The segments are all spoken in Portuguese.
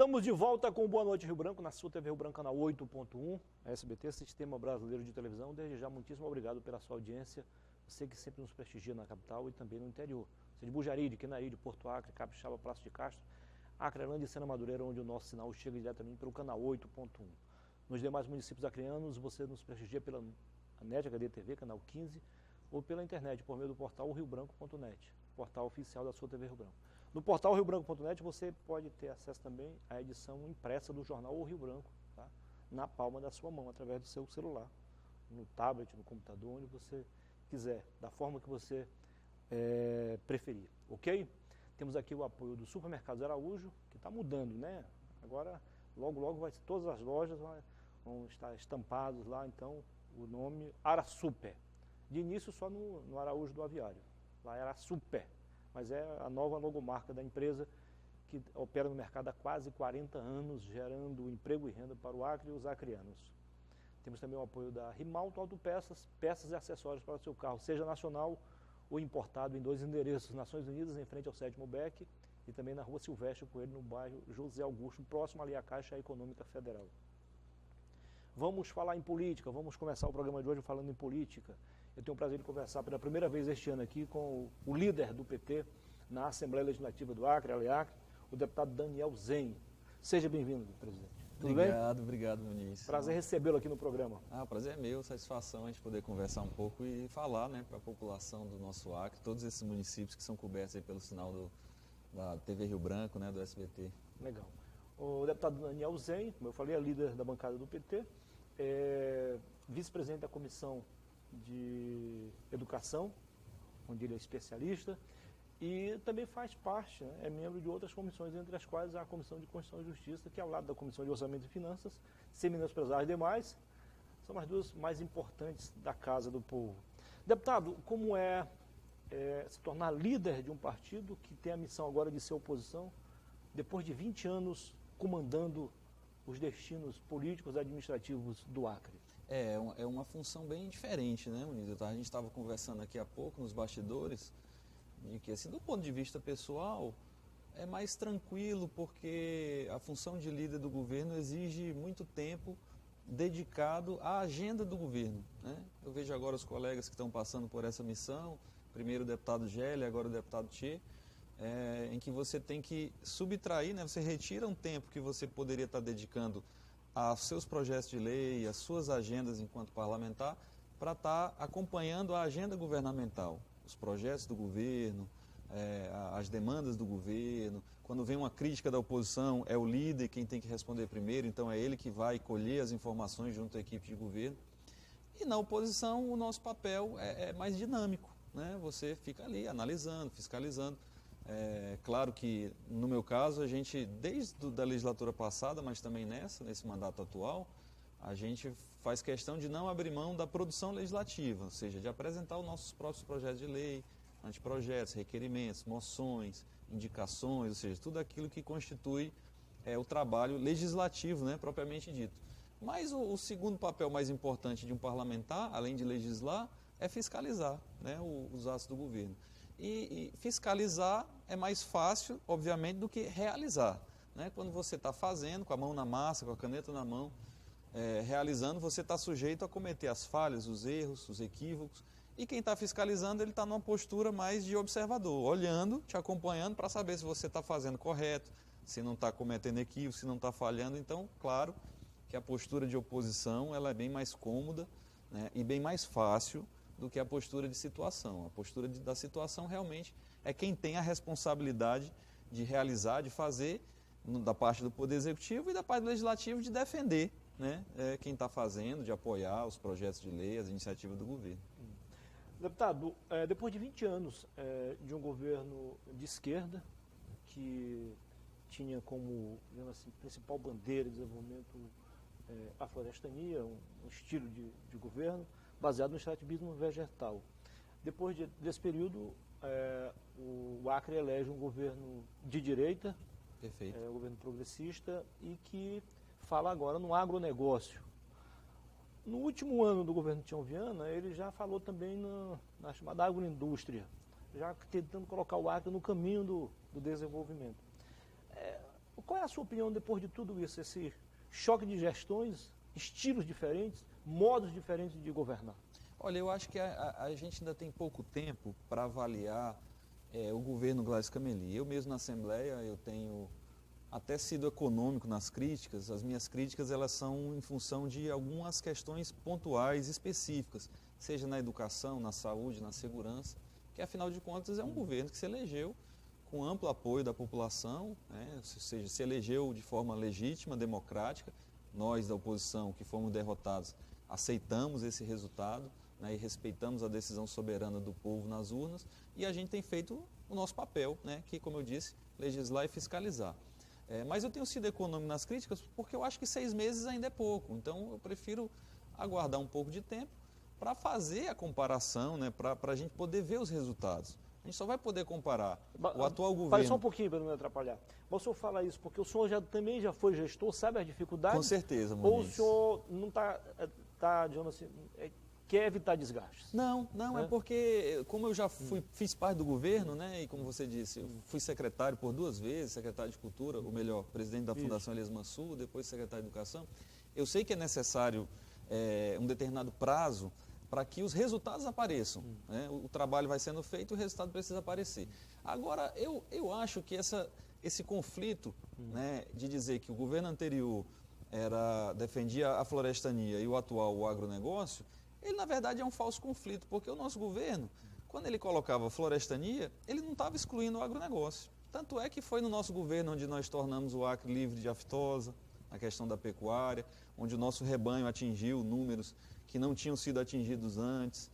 Estamos de volta com Boa Noite Rio Branco, na sua TV Rio Branco, canal 8.1, SBT, Sistema Brasileiro de Televisão. Desde já, muitíssimo obrigado pela sua audiência. Você que sempre nos prestigia na capital e também no interior. Você de Bujarí, de Quinaí, de Porto Acre, Capixaba, Passo de Castro, Acrelândia e Sena Madureira, onde o nosso sinal chega diretamente pelo canal 8.1. Nos demais municípios acreanos, você nos prestigia pela NET HD TV, canal 15, ou pela internet, por meio do portal riobranco.net, portal oficial da sua TV Rio Branco. No portal riobranco.net você pode ter acesso também à edição impressa do jornal O Rio Branco, tá? Na palma da sua mão, através do seu celular, no tablet, no computador, onde você quiser, da forma que você preferir, ok? Temos aqui o apoio do Supermercados Araújo, que está mudando, né? Agora, logo, logo, todas as lojas vão estar estampados lá, então, o nome Arasuper. De início, só no Araújo do Aviário. Lá era Super, mas é a nova logomarca da empresa que opera no mercado há quase 40 anos, gerando emprego e renda para o Acre e os acreanos. Temos também o apoio da Rimalto Autopeças, peças e acessórios para o seu carro, seja nacional ou importado, em 2 endereços, Nações Unidas, em frente ao 7º BEC, e também na Rua Silvestre Coelho, no bairro José Augusto, próximo ali à Caixa Econômica Federal. Vamos falar em política, vamos começar o programa de hoje falando em política. Eu tenho o prazer de conversar pela primeira vez este ano aqui com o líder do PT na Assembleia Legislativa do Acre, Aleacre, o deputado Daniel Zen. Seja bem-vindo, presidente. Tudo bem? Obrigado, Muniz. Prazer recebê-lo aqui no programa. O prazer é meu, satisfação a gente poder conversar um pouco e falar, né, para a população do nosso Acre, todos esses municípios que são cobertos aí pelo sinal da TV Rio Branco, né, do SBT. Legal. O deputado Daniel Zen, como eu falei, é líder da bancada do PT, é vice-presidente da Comissão de Educação, onde ele é especialista, e também faz parte, né, é membro de outras comissões, entre as quais a Comissão de Constituição e Justiça, que é ao lado da Comissão de Orçamento e Finanças, sem menosprezar as demais, são as duas mais importantes da Casa do Povo. Deputado, como é se tornar líder de um partido que tem a missão agora de ser oposição, depois de 20 anos comandando os destinos políticos e administrativos do Acre? É uma função bem diferente, né, Muniz? A gente estava conversando aqui há pouco nos bastidores, de que, assim, do ponto de vista pessoal, é mais tranquilo, porque a função de líder do governo exige muito tempo dedicado à agenda do governo, né? Eu vejo agora os colegas que estão passando por essa missão, primeiro o deputado Gélia, agora o deputado Tchê, em que você tem que subtrair, né? Você retira um tempo que você poderia estar dedicando aos seus projetos de lei, às suas agendas enquanto parlamentar, para estar acompanhando a agenda governamental, os projetos do governo, as demandas do governo. Quando vem uma crítica da oposição, é o líder quem tem que responder primeiro, então é ele que vai colher as informações junto à equipe de governo. E na oposição, o nosso papel é mais dinâmico, né? Você fica ali analisando, fiscalizando. Claro que, no meu caso, a gente, desde a legislatura passada, mas também nesse mandato atual, a gente faz questão de não abrir mão da produção legislativa, ou seja, de apresentar os nossos próprios projetos de lei, anteprojetos, requerimentos, moções, indicações, ou seja, tudo aquilo que constitui o trabalho legislativo, né, propriamente dito. Mas o segundo papel mais importante de um parlamentar, além de legislar, é fiscalizar, né, os atos do governo. E fiscalizar é mais fácil, obviamente, do que realizar, né? Quando você está fazendo, com a mão na massa, com a caneta na mão, realizando, você está sujeito a cometer as falhas, os erros, os equívocos. E quem está fiscalizando, ele está numa postura mais de observador, olhando, te acompanhando para saber se você está fazendo correto, se não está cometendo equívocos, se não está falhando. Então, claro que a postura de oposição ela é bem mais cômoda, né, e bem mais fácil do que a postura de situação. A postura da situação realmente é quem tem a responsabilidade de realizar, de fazer, da parte do Poder Executivo e da parte do Legislativo de defender, né, quem está fazendo, de apoiar os projetos de lei, as iniciativas do governo. Deputado, depois de 20 anos de um governo de esquerda, que tinha como, digamos assim, principal bandeira de desenvolvimento a florestania, um estilo de governo baseado no extrativismo vegetal. Depois desse período, o Acre elege um governo de direita, um governo progressista, e que fala agora no agronegócio. No último ano do governo Tião Viana, ele já falou também na chamada agroindústria, já tentando colocar o Acre no caminho do desenvolvimento. Qual é a sua opinião depois de tudo isso, esse choque de gestões, estilos diferentes, modos diferentes de governar? Olha, eu acho que a gente ainda tem pouco tempo para avaliar o governo Gladys Cameli. Eu mesmo na Assembleia, eu tenho até sido econômico nas críticas. As minhas críticas, elas são em função de algumas questões pontuais, específicas, seja na educação, na saúde, na segurança, que afinal de contas é um governo que se elegeu com amplo apoio da população, né? Ou seja, se elegeu de forma legítima, democrática. Nós da oposição que fomos derrotados aceitamos esse resultado, né, e respeitamos a decisão soberana do povo nas urnas, e a gente tem feito o nosso papel, né, que, como eu disse, legislar e fiscalizar. Mas eu tenho sido econômico nas críticas porque eu acho que 6 meses ainda é pouco, então eu prefiro aguardar um pouco de tempo para fazer a comparação, né, para a gente poder ver os resultados. A gente só vai poder comparar o atual governo... Para só um pouquinho para não me atrapalhar. Mas o senhor fala isso porque o senhor também já foi gestor, sabe as dificuldades? Com certeza, Muniz. Ou o senhor não está, digamos assim, quer evitar desgastes? Não, é porque, como eu já fiz parte do governo, né, e como você disse, eu fui secretário por 2 vezes, secretário de Cultura, ou melhor, presidente da Fundação Elias Mansur, depois secretário de Educação, eu sei que é necessário um determinado prazo para que os resultados apareçam. Né? O trabalho vai sendo feito e o resultado precisa aparecer. Agora, eu acho que esse conflito, né, de dizer que o governo anterior defendia a florestania e o atual o agronegócio, ele na verdade é um falso conflito, porque o nosso governo, quando ele colocava florestania, ele não estava excluindo o agronegócio. Tanto é que foi no nosso governo onde nós tornamos o Acre livre de aftosa, a questão da pecuária, onde o nosso rebanho atingiu números que não tinham sido atingidos antes.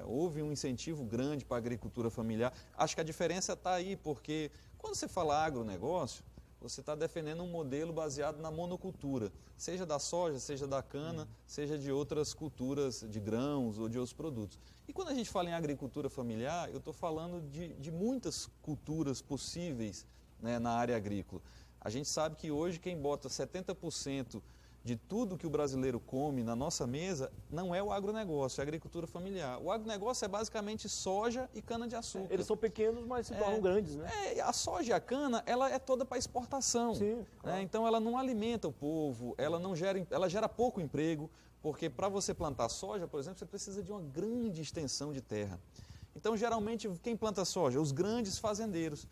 Houve um incentivo grande para a agricultura familiar. Acho que a diferença está aí, porque quando você fala agronegócio, você está defendendo um modelo baseado na monocultura, seja da soja, seja da cana, seja de outras culturas de grãos ou de outros produtos. E quando a gente fala em agricultura familiar, eu estou falando de muitas culturas possíveis, né, na área agrícola. A gente sabe que hoje quem bota 70% de tudo que o brasileiro come na nossa mesa não é o agronegócio, é a agricultura familiar. O agronegócio é basicamente soja e cana-de-açúcar. Eles são pequenos, mas se tornam grandes, né? A soja e a cana, ela é toda para exportação. Sim, claro. Então ela não alimenta o povo, ela gera pouco emprego, porque para você plantar soja, por exemplo, você precisa de uma grande extensão de terra. Então, geralmente, quem planta soja? Os grandes fazendeiros.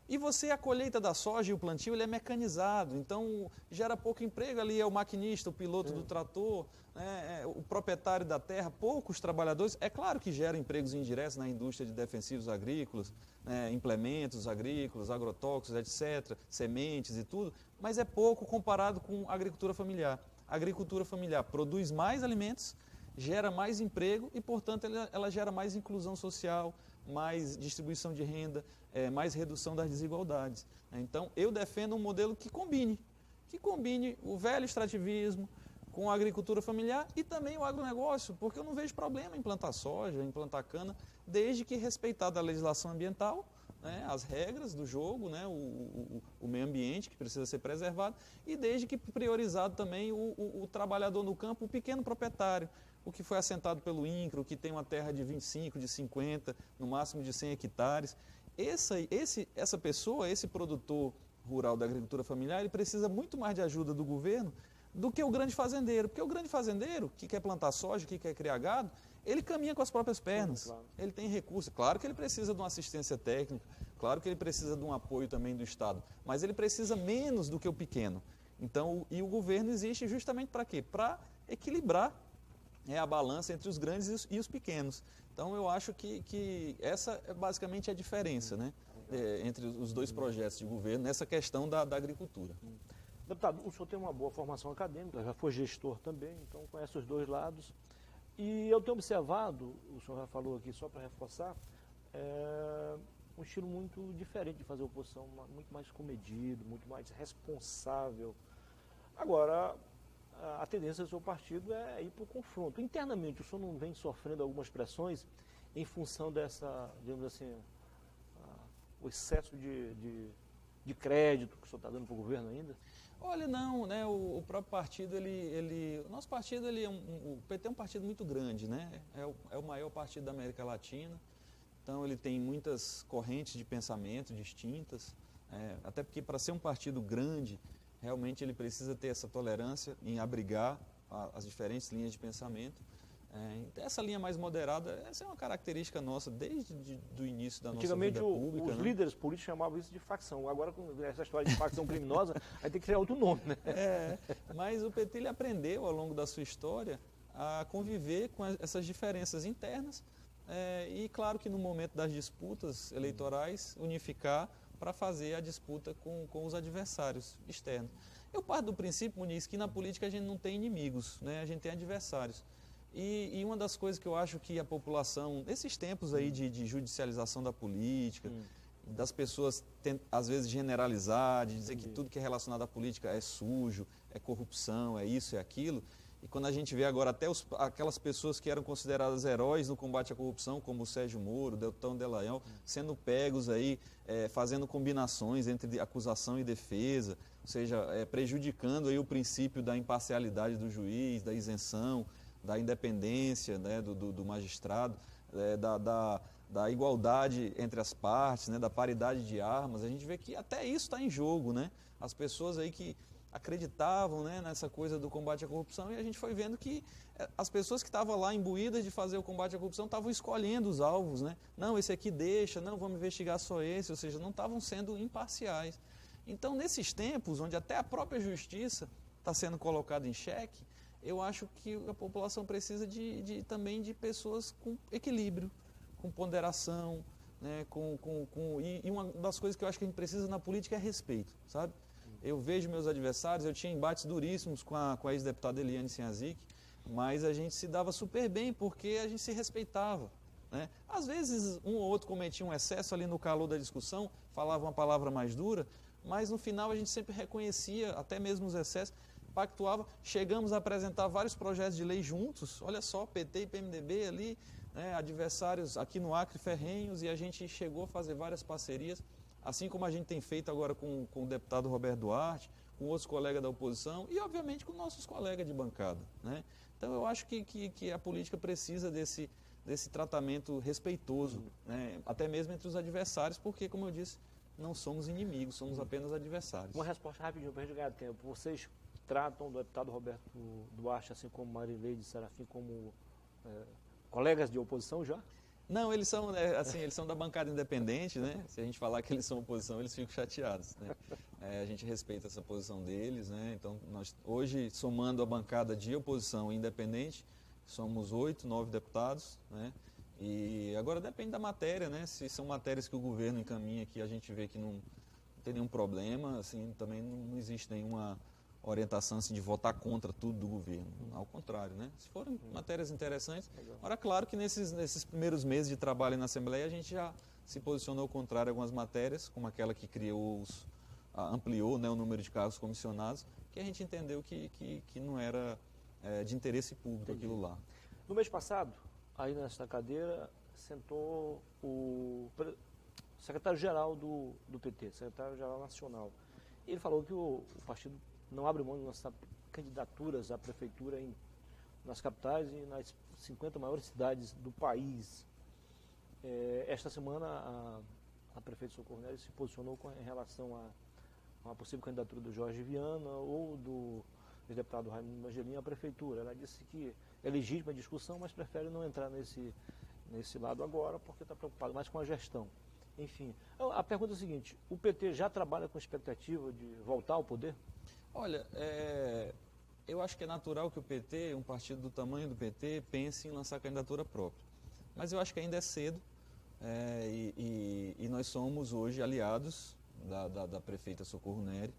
E a colheita da soja e o plantio, ele é mecanizado, então gera pouco emprego ali, é o maquinista, o piloto do trator, né, o proprietário da terra, poucos trabalhadores. É claro que gera empregos indiretos na indústria de defensivos agrícolas, né, implementos agrícolas, agrotóxicos, etc., sementes e tudo, mas é pouco comparado com a agricultura familiar. A agricultura familiar produz mais alimentos, gera mais emprego e, portanto, ela gera mais inclusão social, mais distribuição de renda, mais redução das desigualdades. Então, eu defendo um modelo que combine o velho extrativismo com a agricultura familiar e também o agronegócio, porque eu não vejo problema em plantar soja, em plantar cana, desde que respeitada a legislação ambiental, né, as regras do jogo, né, o meio ambiente que precisa ser preservado, e desde que priorizado também o trabalhador no campo, o pequeno proprietário, o que foi assentado pelo INCRA, o que tem uma terra de 25, de 50, no máximo de 100 hectares. Essa pessoa, esse produtor rural da agricultura familiar, ele precisa muito mais de ajuda do governo do que o grande fazendeiro. Porque o grande fazendeiro, que quer plantar soja, que quer criar gado, ele caminha com as próprias pernas. Sim, claro. Ele tem recursos. Claro que ele precisa de uma assistência técnica, claro que ele precisa de um apoio também do Estado, mas ele precisa menos do que o pequeno. Então, e o governo existe justamente para quê? Para equilibrar a balança entre os grandes e os pequenos. Então, eu acho que essa é basicamente a diferença, né, entre os dois projetos de governo nessa questão da agricultura. Deputado, o senhor tem uma boa formação acadêmica, já foi gestor também, então conhece os dois lados. E eu tenho observado, o senhor já falou aqui, só para reforçar, um estilo muito diferente de fazer oposição, muito mais comedido, muito mais responsável. Agora, a tendência do seu partido é ir para o confronto. Internamente, o senhor não vem sofrendo algumas pressões em função dessa, digamos assim, o excesso de crédito que o senhor está dando para o governo ainda? Olha, não, né, o próprio partido, o nosso partido, o PT é um partido muito grande, né, é o maior partido da América Latina, então ele tem muitas correntes de pensamento distintas, Até porque para ser um partido grande, realmente ele precisa ter essa tolerância em abrigar as diferentes linhas de pensamento. Essa linha mais moderada, essa é uma característica nossa desde o início da nossa vida pública. Antigamente os líderes políticos chamavam isso de facção. Agora, com essa história de facção criminosa, aí tem que criar outro nome, né? Mas o PT ele aprendeu ao longo da sua história a conviver com essas diferenças internas e, claro, que no momento das disputas eleitorais, unificar para fazer a disputa com os adversários externos. Eu parto do princípio, Muniz, que na política a gente não tem inimigos, né? A gente tem adversários. E uma das coisas que eu acho que a população, nesses tempos aí de judicialização da política, das pessoas às vezes generalizar, de dizer que tudo que é relacionado à política é sujo, é corrupção, é isso, é aquilo. E quando a gente vê agora até aquelas pessoas que eram consideradas heróis no combate à corrupção, como o Sérgio Moro, o Deltão Dallagnol, sendo pegos aí, fazendo combinações entre acusação e defesa, ou seja, prejudicando aí o princípio da imparcialidade do juiz, da isenção, da independência, né, do magistrado, da igualdade entre as partes, né, da paridade de armas. A gente vê que até isso está em jogo, né? As pessoas aí que acreditavam, né, nessa coisa do combate à corrupção, e a gente foi vendo que as pessoas que estavam lá imbuídas de fazer o combate à corrupção estavam escolhendo os alvos, né? Não, esse aqui deixa, não, vamos investigar só esse, ou seja, não estavam sendo imparciais. Então, nesses tempos, onde até a própria justiça está sendo colocada em xeque, eu acho que a população precisa também de pessoas com equilíbrio, com ponderação, né, e uma das coisas que eu acho que a gente precisa na política é respeito, sabe? Eu vejo meus adversários, eu tinha embates duríssimos com a ex-deputada Eliane Sinhazic, mas a gente se dava super bem porque a gente se respeitava, né? Às vezes um ou outro cometia um excesso ali no calor da discussão, falava uma palavra mais dura, mas no final a gente sempre reconhecia até mesmo os excessos, pactuava, chegamos a apresentar vários projetos de lei juntos, olha só, PT e PMDB ali, né, adversários aqui no Acre ferrenhos, e a gente chegou a fazer várias parcerias, assim como a gente tem feito agora com o deputado Roberto Duarte, com outros colegas da oposição e, obviamente, com nossos colegas de bancada, né? Então, eu acho que a política precisa desse tratamento respeitoso, né, até mesmo entre os adversários, porque, como eu disse, não somos inimigos, somos apenas adversários. Uma resposta rapidinho para a gente ganhar tempo. Vocês tratam o deputado Roberto Duarte, assim como Marileide Serafim, como colegas de oposição já? Não, eles são, eles são da bancada independente, né? Se a gente falar que eles são oposição, eles ficam chateados, né? A gente respeita essa posição deles, né? Então, nós hoje, somando a bancada de oposição e independente, somos 8, 9 deputados, né? E agora depende da matéria, né? Se são matérias que o governo encaminha que a gente vê que não tem nenhum problema, assim, também não existe nenhuma orientação assim, de votar contra tudo do governo. Ao contrário, né? Se forem matérias interessantes. Ora, claro que nesses primeiros meses de trabalho na Assembleia a gente já se posicionou contrário a algumas matérias, como aquela que ampliou, né, o número de cargos comissionados, que a gente entendeu que não era de interesse público aquilo lá. No mês passado, aí nesta cadeira, sentou o secretário-geral do PT, secretário-geral nacional. Ele falou que o partido não abre mão de lançar candidaturas à prefeitura nas capitais e nas 50 maiores cidades do país. Esta semana, a prefeita Socorro Nery se posicionou em relação a uma possível candidatura do Jorge Viana ou do ex-deputado Raimundo Mangelim à prefeitura. Ela disse que é legítima a discussão, mas prefere não entrar nesse lado agora porque está preocupado mais com a gestão. Enfim, a pergunta é a seguinte: o PT já trabalha com expectativa de voltar ao poder? Olha, eu acho que é natural que o PT, um partido do tamanho do PT, pense em lançar candidatura própria. Mas eu acho que ainda é cedo e nós somos hoje aliados da prefeita Socorro Nery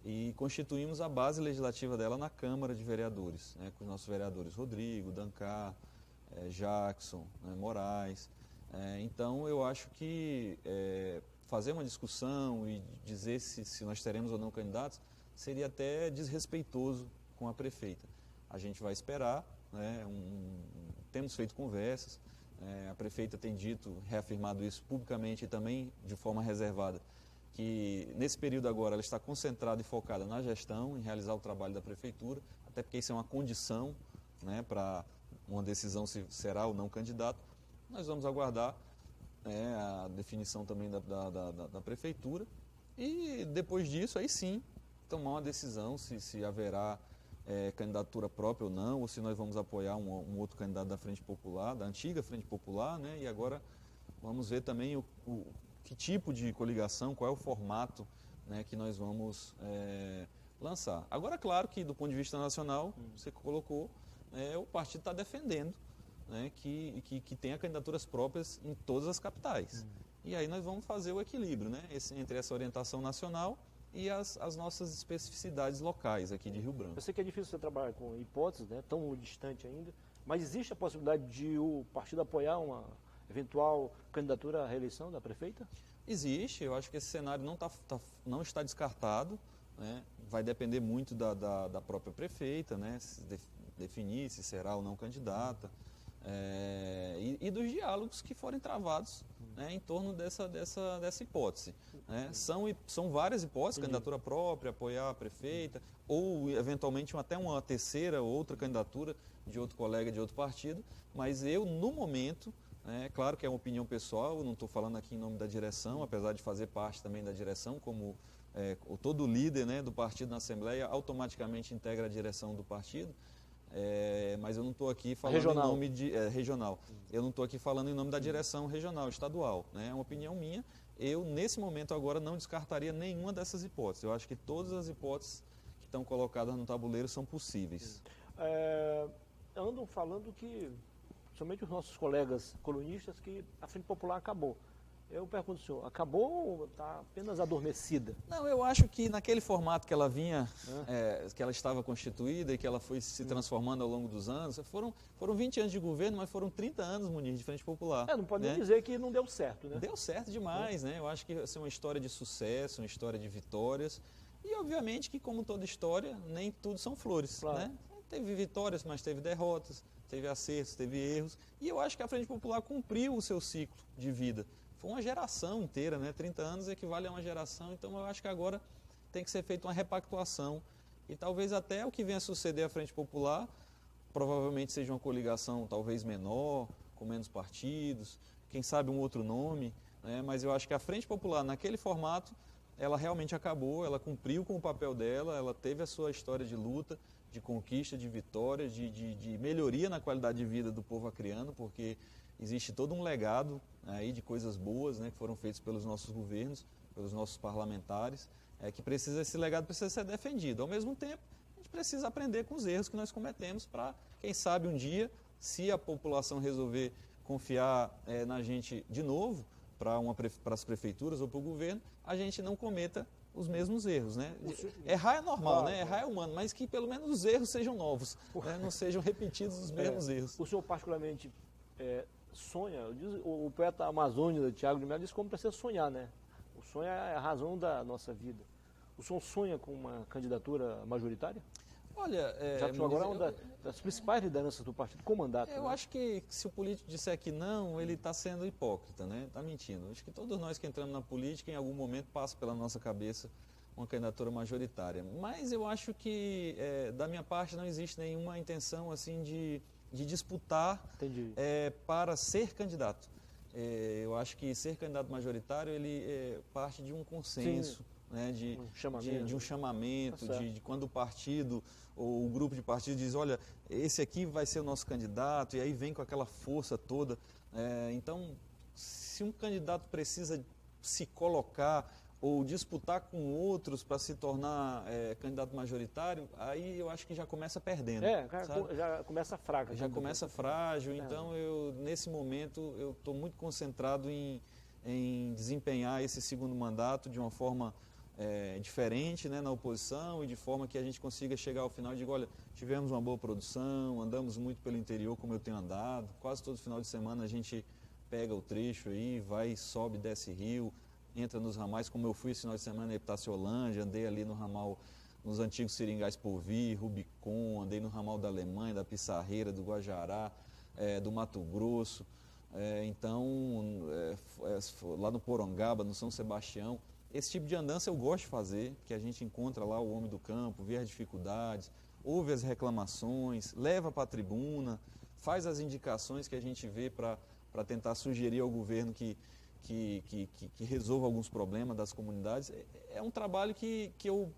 e constituímos a base legislativa dela na Câmara de Vereadores, né, com os nossos vereadores Rodrigo, Dancar, Jackson, né, Moraes. Então, eu acho que fazer uma discussão e dizer se nós teremos ou não candidatos seria até desrespeitoso com a prefeita. A gente vai esperar, né, temos feito conversas, a prefeita tem reafirmado isso publicamente e também de forma reservada, que nesse período agora ela está concentrada e focada na gestão, em realizar o trabalho da prefeitura, até porque isso é uma condição, né, para uma decisão se será ou não candidato. Nós vamos aguardar a definição também da prefeitura e depois disso, aí sim, tomar uma decisão se haverá candidatura própria ou não, ou se nós vamos apoiar um outro candidato da Frente Popular, da antiga Frente Popular, né? E agora vamos ver também que tipo de coligação, qual é o formato, né, que nós vamos lançar. Agora, claro que do ponto de vista nacional, você colocou, o partido está defendendo, né, que tenha candidaturas próprias em todas as capitais. E aí nós vamos fazer o equilíbrio, né, entre essa orientação nacional e as nossas especificidades locais aqui de Rio Branco. Eu sei que é difícil você trabalhar com hipóteses, né, tão distante ainda, mas existe a possibilidade de o partido apoiar uma eventual candidatura à reeleição da prefeita? Existe, eu acho que esse cenário não está descartado, né, vai depender muito da própria prefeita, né, definir se será ou não candidata, e dos diálogos que forem travados, né, em torno dessa hipótese. Né. São várias hipóteses, candidatura própria, apoiar a prefeita, ou eventualmente até uma terceira ou outra candidatura de outro colega de outro partido, mas eu, no momento, claro que é uma opinião pessoal, eu não estou falando aqui em nome da direção, apesar de fazer parte também da direção, como todo líder, né, do partido na Assembleia automaticamente integra a direção do partido, mas eu não estou aqui falando regional. em nome de regional. Eu não estou aqui falando em nome da direção regional, estadual. Né? É uma opinião minha. Eu, nesse momento agora, não descartaria nenhuma dessas hipóteses. Eu acho que todas as hipóteses que estão colocadas no tabuleiro são possíveis. Andam falando que, somente os nossos colegas colunistas, que a Frente Popular acabou. Eu pergunto ao senhor, acabou ou está apenas adormecida? Não, eu acho que naquele formato que ela vinha, que ela estava constituída e que ela foi se transformando ao longo dos anos, foram 20 anos de governo, mas foram 30 anos, Muniz, de Frente Popular. Não pode nem dizer que não deu certo, né? Deu certo demais, né? Eu acho que vai ser uma história de sucesso, uma história de vitórias. E, obviamente, que como toda história, nem tudo são flores, claro, né? Teve vitórias, mas teve derrotas, teve acertos, teve erros. E eu acho que a Frente Popular cumpriu o seu ciclo de vida. Foi uma geração inteira, né? 30 anos equivale a uma geração, então eu acho que agora tem que ser feita uma repactuação. E talvez até o que venha a suceder à Frente Popular, provavelmente seja uma coligação talvez menor, com menos partidos, quem sabe um outro nome, né? Mas eu acho que a Frente Popular, naquele formato, ela realmente acabou, ela cumpriu com o papel dela, ela teve a sua história de luta, de conquista, de vitória, de melhoria na qualidade de vida do povo acreano, porque existe todo um legado aí de coisas boas, né, que foram feitas pelos nossos governos, pelos nossos parlamentares, esse legado precisa ser defendido. Ao mesmo tempo, a gente precisa aprender com os erros que nós cometemos para, quem sabe, um dia, se a população resolver confiar na gente de novo, para as prefeituras ou para o governo, a gente não cometa os mesmos erros, né? Errar é normal, né? Errar é humano, mas que pelo menos os erros sejam novos, né? Não sejam repetidos os mesmos erros. O senhor particularmente sonha, o poeta amazônida, Tiago de Mello, diz como precisa sonhar, né? O sonho é a razão da nossa vida. O senhor sonha com uma candidatura majoritária? Olha, já que agora é uma das principais lideranças do partido com mandato. Eu acho que se o político disser que não, ele está sendo hipócrita, né? Está mentindo. Acho que todos nós que entramos na política, em algum momento, passa pela nossa cabeça uma candidatura majoritária. Mas eu acho que, da minha parte, não existe nenhuma intenção assim de disputar para ser candidato. Eu acho que ser candidato majoritário, ele parte de um consenso. Né, de um chamamento, de quando o partido ou o grupo de partido diz, olha, esse aqui vai ser o nosso candidato, e aí vem com aquela força toda. Então, se um candidato precisa se colocar ou disputar com outros para se tornar candidato majoritário, aí eu acho que já começa perdendo. Já começa fraca. Já começa frágil, então nesse momento eu estou muito concentrado em desempenhar esse segundo mandato de uma forma diferente, né, na oposição, e de forma que a gente consiga chegar ao final e diga, olha, tivemos uma boa produção, andamos muito pelo interior como eu tenho andado, quase todo final de semana a gente pega o trecho aí, vai, sobe, desce rio, entra nos ramais, como eu fui esse final de semana em Epitácio-Holândia, andei ali no ramal, nos antigos Seringais Porvir, Rubicon, andei no ramal da Alemanha, da Pissarreira, do Guajará, do Mato Grosso, lá no Porongaba, no São Sebastião. Esse tipo de andança eu gosto de fazer, que a gente encontra lá o homem do campo, vê as dificuldades, ouve as reclamações, leva para a tribuna, faz as indicações que a gente vê para tentar sugerir ao governo que que resolva alguns problemas das comunidades. É um trabalho que eu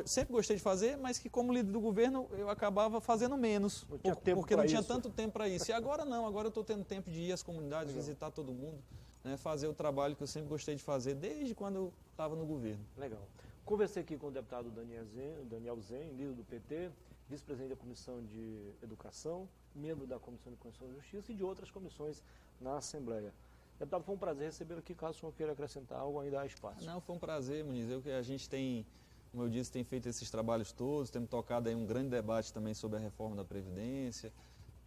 sempre gostei de fazer, mas que como líder do governo eu acabava fazendo menos, porque não tinha tanto tempo para isso. E agora não, agora eu estou tendo tempo de ir às comunidades, visitar todo mundo, né, fazer o trabalho que eu sempre gostei de fazer desde quando eu estava no governo. Legal. Conversei aqui com o deputado Daniel Zen, líder do PT, vice-presidente da Comissão de Educação, membro da Comissão de Constituição e Justiça e de outras comissões na Assembleia. Deputado, foi um prazer recebê-lo aqui. Caso o senhor queira acrescentar algo, ainda há espaço. Não, foi um prazer, Muniz. A gente tem, como eu disse, tem feito esses trabalhos todos, temos tocado aí um grande debate também sobre a reforma da Previdência,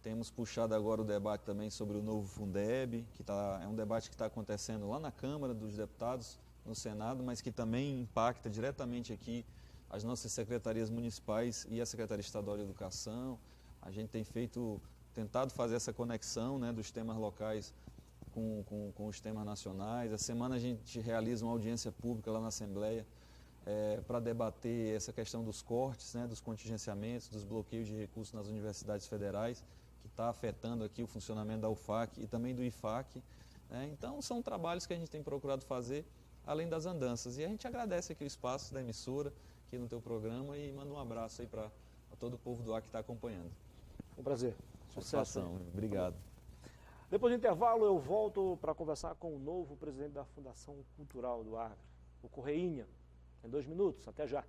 temos puxado agora o debate também sobre o novo Fundeb, é um debate que está acontecendo lá na Câmara dos Deputados, no Senado, mas que também impacta diretamente aqui as nossas secretarias municipais e a Secretaria Estadual de Educação. A gente tem tentado fazer essa conexão, né, dos temas locais com os temas nacionais. A semana a gente realiza uma audiência pública lá na Assembleia para debater essa questão dos cortes, né, dos contingenciamentos, dos bloqueios de recursos nas universidades federais, que está afetando aqui o funcionamento da UFAC e também do IFAC. Né? Então, são trabalhos que a gente tem procurado fazer, além das andanças. E a gente agradece aqui o espaço da emissora, aqui no teu programa, e manda um abraço aí para todo o povo do Acre que está acompanhando. Um prazer. Sucesso. Obrigado. Depois do intervalo, eu volto para conversar com o novo presidente da Fundação Cultural do Acre, o Correinha. Em 2 minutos. Até já.